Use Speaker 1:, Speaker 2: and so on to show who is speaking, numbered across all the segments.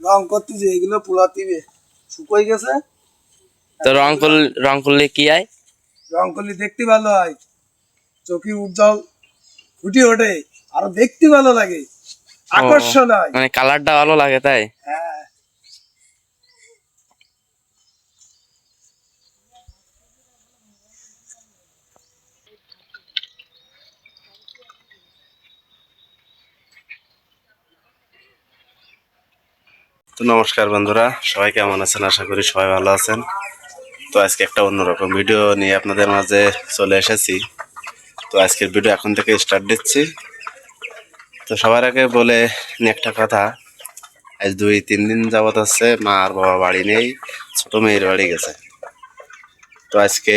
Speaker 1: রং করতেছে, এগুলো পোড়াতিবে শুকোই গেছে।
Speaker 2: তো রং করলে কি হয়?
Speaker 1: রং করলে দেখতে ভালো হয়, চোখে উজ্জ্বল ফুটে ওঠে, আরো দেখতে ভালো লাগে,
Speaker 2: ও,
Speaker 1: আকর্ষণ হয়।
Speaker 2: মানে কালারটা ভালো লাগে তাই?
Speaker 1: হ্যাঁ।
Speaker 3: তো নমস্কার বন্ধুরা, সবাই কেমন আছেন? আশা করি সবাই ভালো আছেন। তো আজকে একটা অন্যরকম ভিডিও নিয়ে আপনাদের মাঝে চলে এসেছি। তো আজকের ভিডিও এখন থেকে স্টার্ট দিচ্ছি। তো সবার আগে বলে নিয়ে একটা কথা, আজ 2-3 দিন যাবত হচ্ছে মা আর বাবা বাড়ি নেই, ছোট মেয়ের বাড়ি গেছে। তো আজকে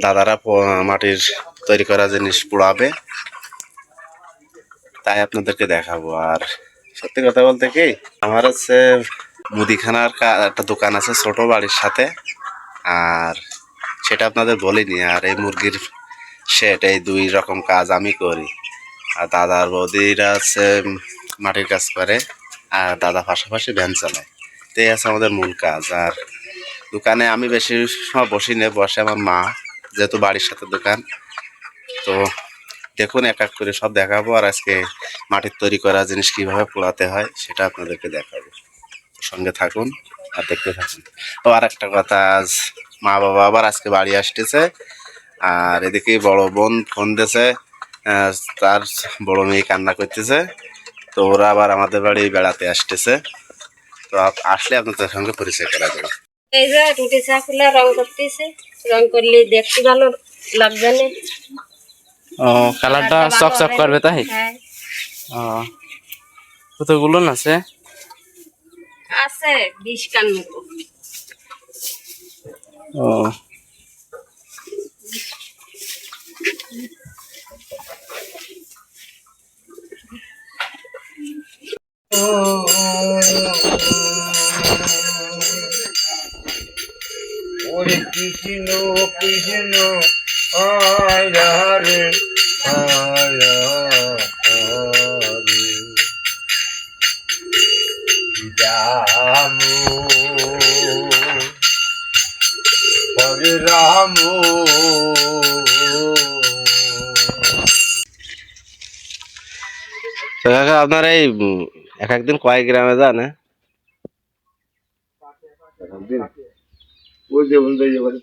Speaker 3: দাদারা মাটির তৈরি করা জিনিস পোড়াবে, তাই আপনাদেরকে দেখাবো। আর সত্যি কথা বলতে কি, আমার হচ্ছে মুদিখানার একটা দোকান আছে ছোট বাড়ির সাথে, আর সেটা আপনাদের বলিনি। আর এই মুরগির শেড, এই 2 রকম কাজ আমি করি। আর দাদার বৌদিরা হচ্ছে মাটির কাজ করে, আর দাদা পাশাপাশি ভ্যান চালায়। তো এই আছে আমাদের মূল কাজ। আর দোকানে আমি বেশি সময় বসি না, বসে আমার মা, যেহেতু বাড়ির সাথে দোকান। তো দেখুন, এক এক করে সব দেখাবো। আর আজকে মাটির তৈরি করা জিনিস কিভাবে পোড়াতে হয় সেটা আপনাদেরকে দেখাবো। সঙ্গে থাকুন আর দেখতে থাকুন। তো আর একটা কথা, আজ মা বাবা আবার আজকে বাড়ি আসতেছে। আর এদিকে বড় বোন ফোন দিয়েছে, তার বড় মেয়ে কান্না করতেছে। তো ওরা আবার আমাদের বাড়ি বেড়াতে আসতেছে। তো আসলে আপনাদের সঙ্গে পরিচয় করা যাবে।
Speaker 4: এই যে রুটি চা খুলে রং করতেছে, রং করলে দেখতে ভালো লাগবে না।
Speaker 2: ও, কালারটা চকচক করবে তাই?
Speaker 4: হ্যাঁ,
Speaker 2: ও, কতগুলো আছে?
Speaker 4: আছে 20 কান মতো।
Speaker 2: ও,
Speaker 1: ওরে কৃষ্ণ কৃষ্ণ হরে হরে হরে হরে রাম হরে রাম।
Speaker 3: তো কাকা, আপনার এই এক একদিন কয় গ্রামে যান?
Speaker 1: ওই যে বলতে পারে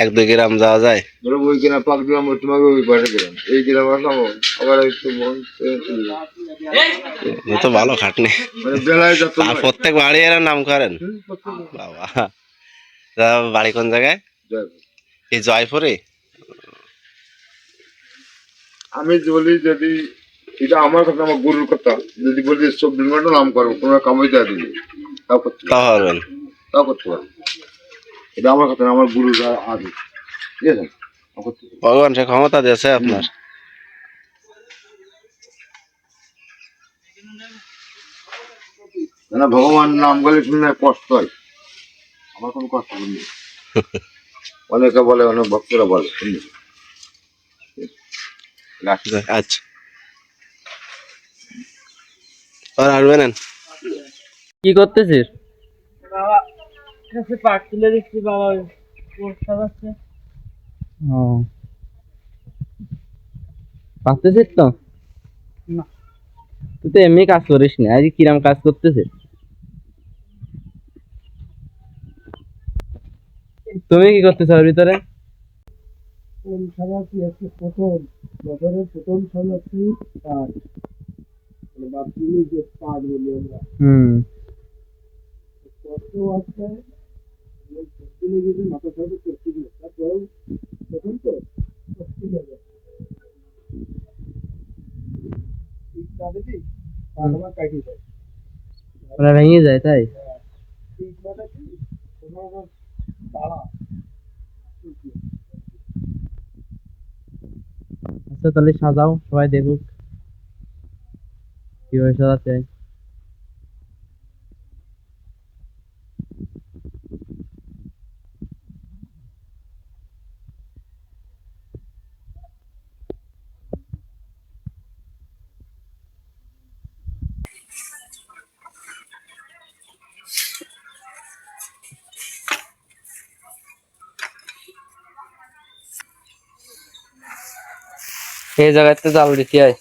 Speaker 3: 1-2 গ্রাম যাওয়া যায়?
Speaker 1: ধরো ওই কিনা পাক দিলাম, তোমাকে ওই পাশে গেলাম, এই গ্রাম আসলাম, আবার একটু
Speaker 3: এ তো ভালো খাটনি।
Speaker 1: মানে বেলায় যত
Speaker 3: আর প্রত্যেক বাড়ি এর নাম করেন? বাবা, তা বাড়ি কোন জায়গায়? এই জয়পুরে?
Speaker 1: আমি বলি, যদি এটা আমার কথা, আমার গুরুর কথা, যদি বলি 24 ঘন্টা নাম করবো, কোনো কামাই দেওয়া দিবি, তাও করতে
Speaker 3: তা
Speaker 1: পারবো,
Speaker 3: পারবেন?
Speaker 1: তাও করতে পারবো। এটা আমার কথা না, আমার গুরুর আগে, ঠিক আছে, তাও করতে পারবো।
Speaker 3: ভগবান সে ক্ষমতা দিয়েছে আপনার।
Speaker 1: না, ভগবান নাম বলে শুনলে কষ্ট হয়, আমার কোনো কষ্ট নেই। অনেকে বলে, অনেক ভক্তরা বলে, শুনলি।
Speaker 3: আচ্ছা, আর আসবেন?
Speaker 2: কি করতেছিস?
Speaker 4: বাবা কাছে পাট তুলে দিচ্ছি, বাবা পোস্টটা আছে।
Speaker 2: ও, পারতেছিস তো?
Speaker 4: না,
Speaker 2: তুই তো এমনি কাজ করিস না, আজ কিরাম কাজ করতেছিস? তুমি কি করতেছো ওর ভিতরে?
Speaker 4: কোন সাজাচ্ছি আজকে প্রথম বছরের প্রথম সাজাচ্ছি পাট, মানে বাথরুমের যে পাট বলি আমরা, কষ্ট আছে, করতে লেগেছে, মাথা সাথে করতে গেছে, তারপরেও প্রথম তো করতেই হবে। ঠিক না দিদি, পাট আমার কাটি যায়,
Speaker 2: ওরা ভেঙে যায় তাই?
Speaker 4: ঠিক মানে কি কোনো তাড়া।
Speaker 2: আচ্ছা, তাহলে সাজাও, সবাই দেখুক কিভাবে সাজাতে হয়। এই জায়গাতে জাল দিতে হয়।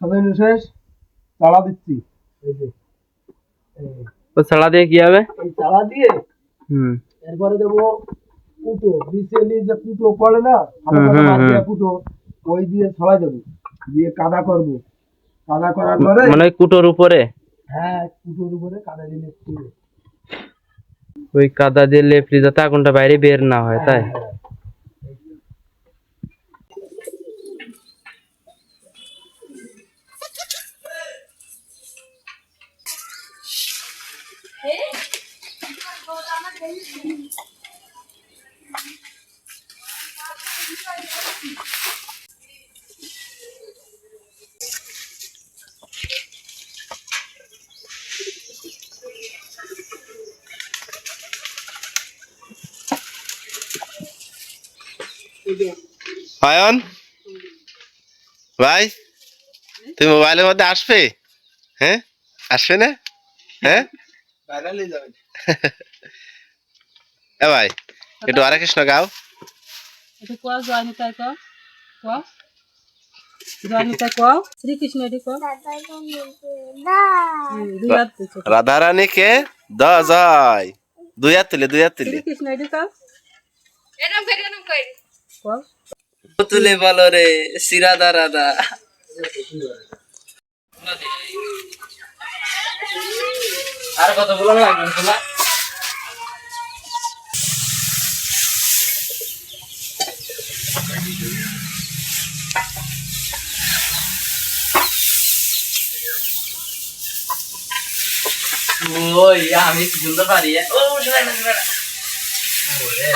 Speaker 4: সবাই শেষ চালা দিচ্ছি। এই যে
Speaker 2: তো ছাড়া দিয়ে কি হবে?
Speaker 4: এই চালা দিয়ে
Speaker 2: হুম
Speaker 4: এরপরে দেবো কুটো, বিচেলি যে কুটো পড়ে না,
Speaker 2: হুম, হুম, হুম।
Speaker 4: কুটো, ওই দিয়ে ছড়াই দেবো, দিয়ে কাদা করবো। কাদা করার পরে
Speaker 2: মানে ওই কুটোর উপরে
Speaker 4: হ্যাঁ কুটোর উপরে কাদা দিলে
Speaker 2: ওই কাদা দিয়ে লেপলি যাতে আগুনটা বাইরে বের না হয়, তাই?
Speaker 3: অয়ন ভাই, তুমি মোবাইলের মধ্যে আসবে? হ্যাঁ আসবে না? হ্যাঁ এ ভাই, একটু হরে কৃষ্ণ গাও।
Speaker 5: এটা কোয়া জয় নিতাই কও, কোয়া জয় নিতাই কোয়া, শ্রীকৃষ্ণ এটি কোয়া, দুই হাত দিছো,
Speaker 3: রাধা রানীকে দ জয়, দুই হাত তুলে দুই হাত তুলে
Speaker 5: শ্রীকৃষ্ণ এটি কোয়া, এরকম কই কোয়া,
Speaker 2: তুলে বলো রে সিরাদা রাধা। আর কত বলা লাগবে না? ওই আমি কি সুন্দর পারি। ও শোনা না শোনা।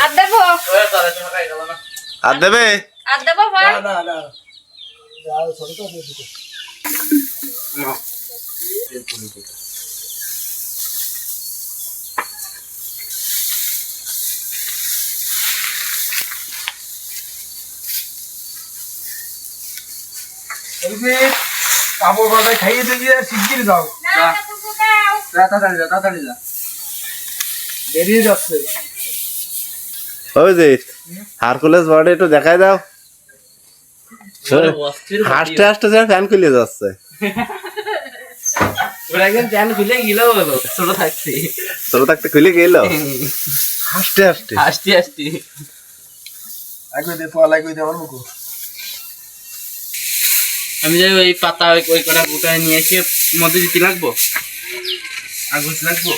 Speaker 5: আর দেবো,
Speaker 2: ওরে তারে তো খাই গেল না।
Speaker 3: আর দেবে?
Speaker 5: আর দেবো ভাই,
Speaker 4: না না যাও ছোট তো দিয়ে দিতে। এই যে কাপড় বাটায় খাইয়ে দিয়ে শিগগির যাও,
Speaker 5: না তুমি দাও,
Speaker 2: তাড়াতাড়ি যা।
Speaker 4: বেরিয়ে যাচ্ছে।
Speaker 3: ওই যে হারকুলেস বডি একটু দেখাই দাও। হাসতে হাসতে যেন ফ্যান খুলে যাচ্ছে।
Speaker 2: ওরা একদম প্যান খুলে গেল বলো, ছোট থাকতে।
Speaker 3: ছোট থাকতে খুলে গেল হাসতে হাসতে।
Speaker 2: হাসতে
Speaker 4: একই দে তোলা একই দে আমার মুখ।
Speaker 2: আমি যাই ওই পাতা ওই কটা গোটায় নিয়ে এসে মধ্যে দিতে লাগবো, আগুন লাগবো।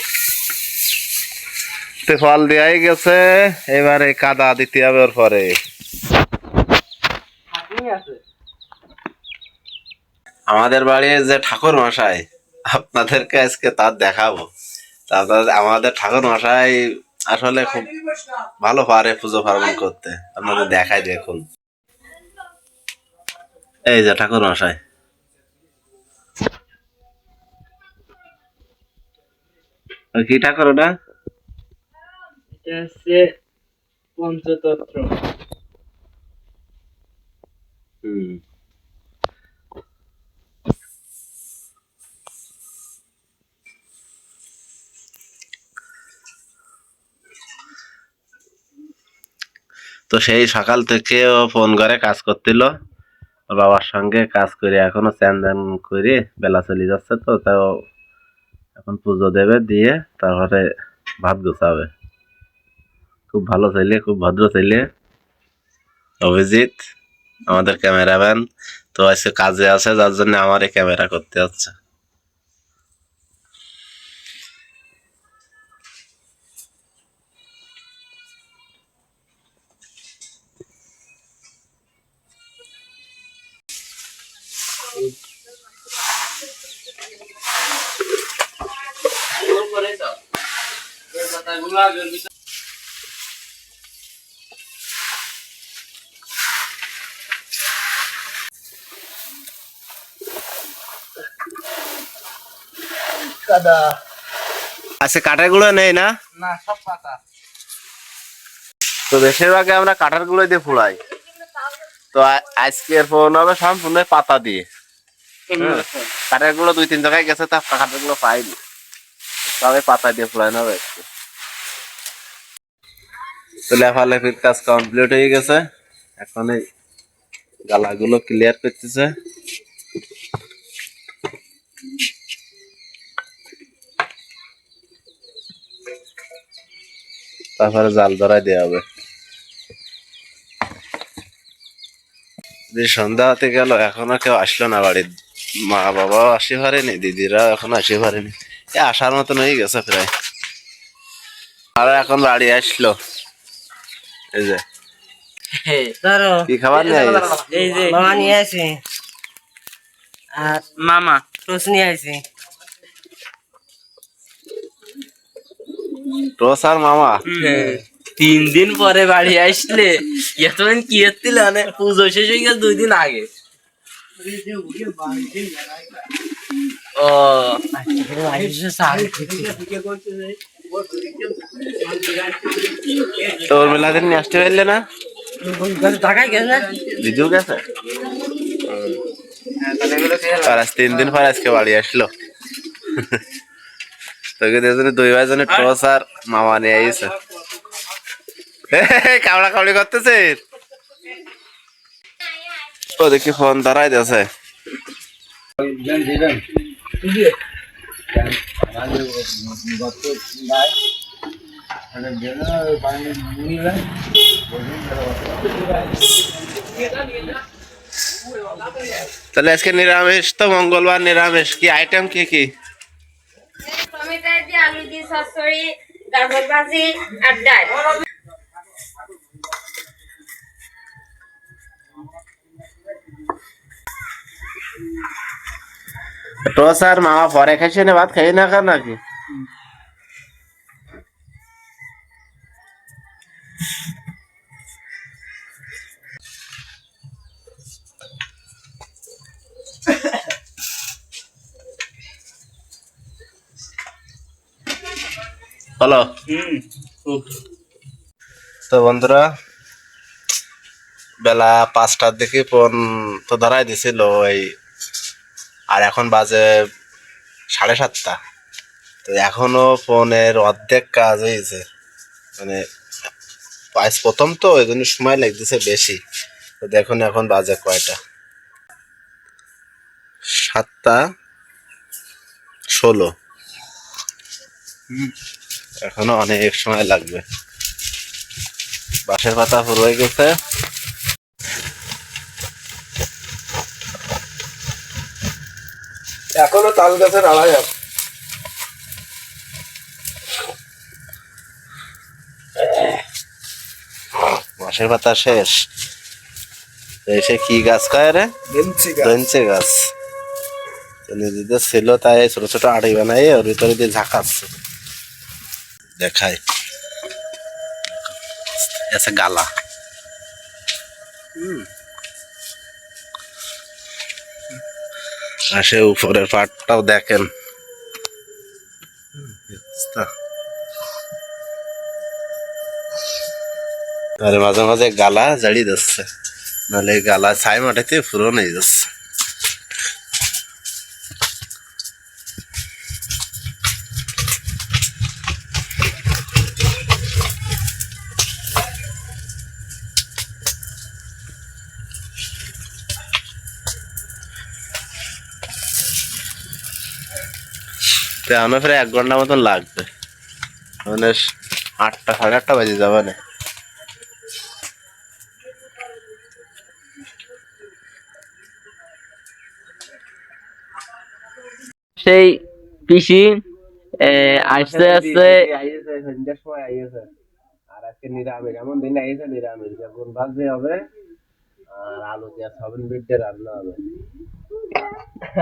Speaker 3: ফল দেয়াই গেছে, এবারে কাদা দিতে হবে ওর পরে। আমাদের বাড়ির যে ঠাকুর মশাই, আপনাদেরকে আজকে তার দেখাবো। আমাদের ঠাকুর মশাই আসলে খুব ভালো পারে পুজো পার্বণ করতে। আপনাদের দেখাই দেখুন, এই যে ঠাকুর মশাই। কি ঠাকুর ওটা?
Speaker 2: এটা হচ্ছে পঞ্চতন্ত্র।
Speaker 3: হুম, তো সেই সকাল থেকে ও ফোন করে কাজ করছিল ওর বাবার সঙ্গে, কাজ করে এখনো স্নান দান করে বেলা চলে যাচ্ছে। তো তাও এখন পুজো দেবে, দিয়ে তারপরে ভাত গোছাবে। খুব ভালো ছেলে, খুব ভদ্র ছেলে অভিজিৎ, আমাদের ক্যামেরাম্যান। তো আজকে কাজে আছে, যার জন্য আমার এই ক্যামেরা করতে হচ্ছে।
Speaker 4: কাদা
Speaker 3: আজকে কাঠের গুঁড়ো নেই না?
Speaker 2: না, সব পাতা।
Speaker 3: তো বেশিরভাগ আমরা কাঁঠাল গুলো দিয়ে ফুড়াই। তো আজকের ফোন হবে সম্পূর্ণ পাতা দিয়ে। কাঁঠাল গুলো 2-3 জায়গায় গেছে, তা কাঁঠাল গুলো পাইনি, তবে পাতা দিয়ে ফুড়ানো হবে। তো লেফালেফির কাজ কমপ্লিট হয়ে গেছে, এখন এই গালাগুলো ক্লিয়ার করতেছে। তারপরে জাল ধরাই দেওয়া হবে। সন্ধ্যা হতে গেল, এখনো কেউ আসলো না বাড়ির। মা বাবাও আসতে পারেনি, দিদিরা এখনো আসতে পারেনি। আসার মতন হয়ে গেছে প্রায়। আর এখন বাড়ি আসলো। এই যে কি খাবার নিয়ে আসছে?
Speaker 2: এই যে
Speaker 6: মামা নিয়ে আসি আর
Speaker 2: মামা
Speaker 6: টোস নিয়ে আসি।
Speaker 3: টোস আর মামা।
Speaker 2: 3 দিন পরে বাড়ি আসলে এতদিন কি হচ্ছিল, মানে পুজো শেষ হয়ে গেছে 2 দিন আগে। ও
Speaker 3: তোর মেলাতে নিয়ে আসতে পারলে না?
Speaker 6: ঢাকায় গেছে না?
Speaker 3: দিদিও গেছে। আর আজ 3 দিন পর আজকে বাড়ি আসলো। তোকে দুজনে 2 ভাই জনে টোস আর মামা নিয়ে আইছে। কামড়া কামড়ি করতেছে। ও দেখি ফোন ধরাই দিয়েছে। তাহলে আজকে নিরামিষ, তো মঙ্গলবার নিরামিষ। কি আইটেম কি কি?
Speaker 7: টমেটো দিয়ে আলু দিয়ে চচ্চড়ি, গাজর ভাজি আর ডাল।
Speaker 3: টোস আর মামা পরে খাইছে না, ভাত খাই না খা নাকি? হ্যালো। তো বন্ধুরা, বেলা 5টার দিকে ফোন তো ধরাই দিছিল ওই, আর এখন বাজে 7:30। তো এখনো ফোনের অর্ধেক কাজ হয়েছে, মানে আজ প্রথম তো ওই জন্য সময় লাগতেছে বেশি। তো দেখুন এখন বাজে কয়টা, 7:16। এখনো অনেক সময় লাগবে। বাঁশের পাতা পুরো হয়ে গেছে।
Speaker 4: এখনো তাল গাছের আড়াই আছে।
Speaker 3: বাঁশের পাতা শেষ। এসে কি গাছ খায় রে? ধনচে গাছ। নিজেদের ছিল, তাই ছোট ছোট আড়ি বানাই ওর ভিতরে দিয়ে ঝাঁকাচ্ছে। দেখাই এসে গালা। আসে উপরের পাটটাও দেখেন। আরে মাঝে মাঝে গালা জাড়ি দিচ্ছে, নাহলে গালা ছাই মাটিতে পুরো নিয়ে যাচ্ছে। আমার প্রায় 1 ঘন্টা মতন লাগবে, মানে 8টা 8:30 বাজে যাবে না।
Speaker 2: সেই পিসি আসতে আসতে
Speaker 4: সন্ধ্যার সময় আইয়েছে। আর আজকে নিরামিষ, এমন দিন আইয়েছে নিরামিষ, বেগুন ভাজি হবে আর আলু দিয়ে সয়াবিন বিট দিয়ে রান্না হবে।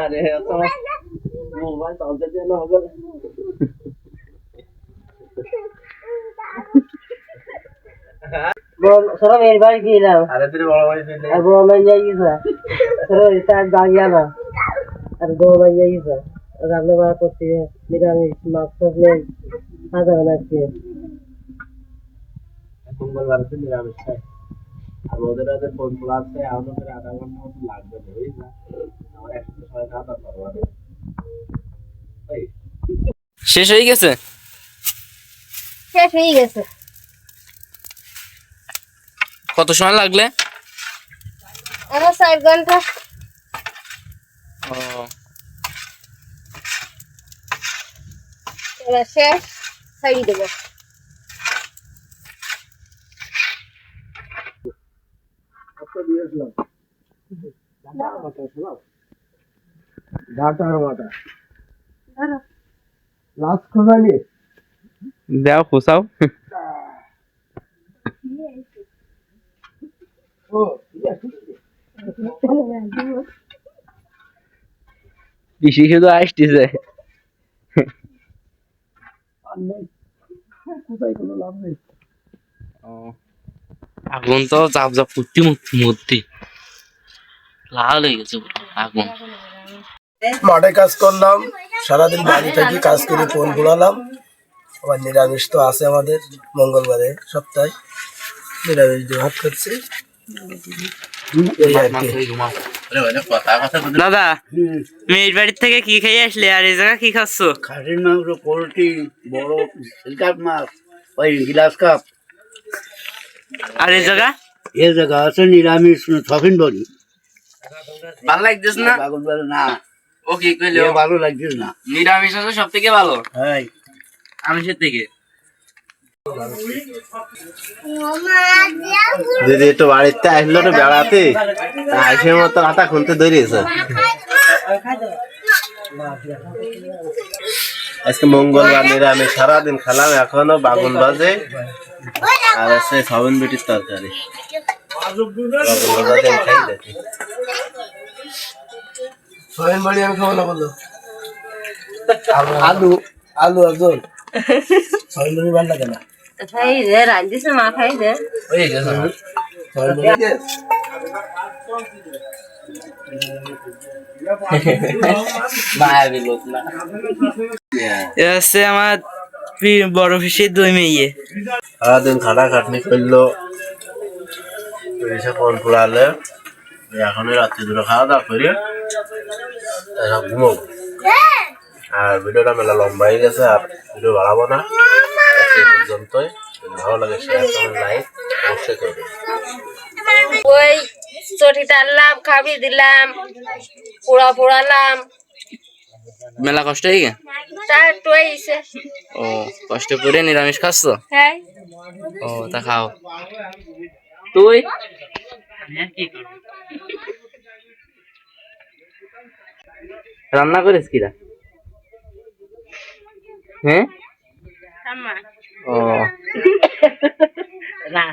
Speaker 4: আরে এত মোবাইল চার্জার দিয়ে না হবে না।
Speaker 6: সরব এর বাড়ি গেলাম
Speaker 4: আরে তুই বড় ভাই দিলে
Speaker 6: আর বড় ভাই যাইছে সরব এটা গাড়িয়া না আর বড় ভাই যাইছে রান্না বাড়া করতে নিরামিষ মাছ নেই সাজা বানাচ্ছি।
Speaker 4: মঙ্গলবার আছে নিরামিষ খাই। আর ওদের বন্ধু আছে, এখন ওদের আধা ঘন্টা মতো লাগবে না, বুঝলা? আমার একসাথে সবাই খাওয়া দাওয়া করবো না। এই,
Speaker 2: শেষ হয়ে গেছে?
Speaker 7: শেষ হয়ে গেছে।
Speaker 2: কত সময় লাগলে?
Speaker 7: আমার 4 ঘন্টা।
Speaker 2: ও,
Speaker 7: এবার শেষ, ছাড়ি দেবো।
Speaker 4: ডাটার মাটা লাস্ট খোঁজা নিয়ে
Speaker 2: দাও খোসাও।
Speaker 4: ও
Speaker 2: পিসি শুধু আসতেছে।
Speaker 4: কোথায় কোনো লাভ নেই।
Speaker 2: আগুন তো জাপ জাপ করতে মূর্তি লাল হয়ে গেছে পুরো আগুন।
Speaker 8: মাঠে কাজ করলাম, সারাদিন বাড়ি থেকে কাজ করে ফোন ঘুরালাম। আবার নিরামিষ তো আছে আমাদের, মঙ্গলবারে সপ্তাহে নিরামিষ দিয়ে ভাত করছি। এই আর কি।
Speaker 2: দাদা, মেয়ের বাড়ির থেকে কি খেয়ে আসলে আর এই জায়গা কি খাচ্ছ?
Speaker 9: খাসির মাংস, পোলট্রি, বড় সিলকাপ মাছ, ওই গ্লাস কাপ।
Speaker 2: আর এই জায়গা
Speaker 9: এ জায়গা আছে নিরামিষ সফিন বড়ি।
Speaker 2: ভালো লাগতেছ না?
Speaker 9: বাগুন বলে না,
Speaker 2: ও কি কইলো?
Speaker 9: এ ভালো লাগছিস না।
Speaker 2: নিরামিষ আছে সব থেকে ভালো
Speaker 9: হ্যাঁ,
Speaker 2: আমিষের থেকে।
Speaker 3: দিদি একটু বাড়িতে আসলো তো বেড়াতে, আসে মতো আটা খুলতে ধরিয়েছে। আজকে মঙ্গলবার নিরামিষ সারাদিন খেলাম, এখনো বাগুন বাজে আর আছে সবিন বিটির তরকারি। বাগুন বাজে আমি খাই দেখি।
Speaker 8: সবাই বাড়ি আমি খাবো না বললো। আলু আলু একজন সবাই বাড়ি বান্না কেনা
Speaker 7: খাই দে, রাঁধিস মা খাই দে।
Speaker 2: হয়ে গেছে মায়াবী লোক না। এ হচ্ছে আমার বড় পিসির 2 মেয়ে।
Speaker 3: সারাদিন খাটাখাটনি করলো, এসে ফোন পুরালে, এখন রাত্রি দুটো খাওয়া দাওয়া করে সব ঘুমোবো। আর ভিডিওটা মেলা লম্বা হয়ে গেছে, আর ভিডিও বাড়াবো না, আজকে এই পর্যন্তই। যদি ভালো লাগে শেয়ার কমেন্ট লাইক অবশ্যই করবেন।
Speaker 7: ওই চটি টানলাম, খাবি দিলাম, পোড়ালাম,
Speaker 2: মেলা কষ্ট হয়ে গে?
Speaker 7: তা একটু হয়েছে।
Speaker 2: ও, কষ্ট করে নিরামিষ খাচ্ছ?
Speaker 7: হ্যাঁ,
Speaker 2: ও, তা খাও। তুই কি করবি? রান্না করিস কিরা? হ্যাঁ, ও,
Speaker 6: না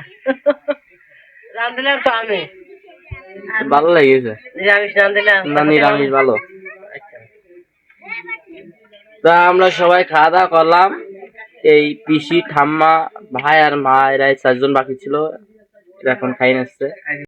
Speaker 6: রাঁধলাম তো আমি,
Speaker 2: ভালো লেগেছে
Speaker 6: নিরামিষ রাঁধলাম
Speaker 2: না? নিরামিষ ভালো। তা আমরা সবাই খাওয়া দাওয়া করলাম। এই পিসি, ঠাম্মা, ভাই আর মা, এরা 4 জন বাকি ছিল, এরা এখন খাই নিচ্ছে।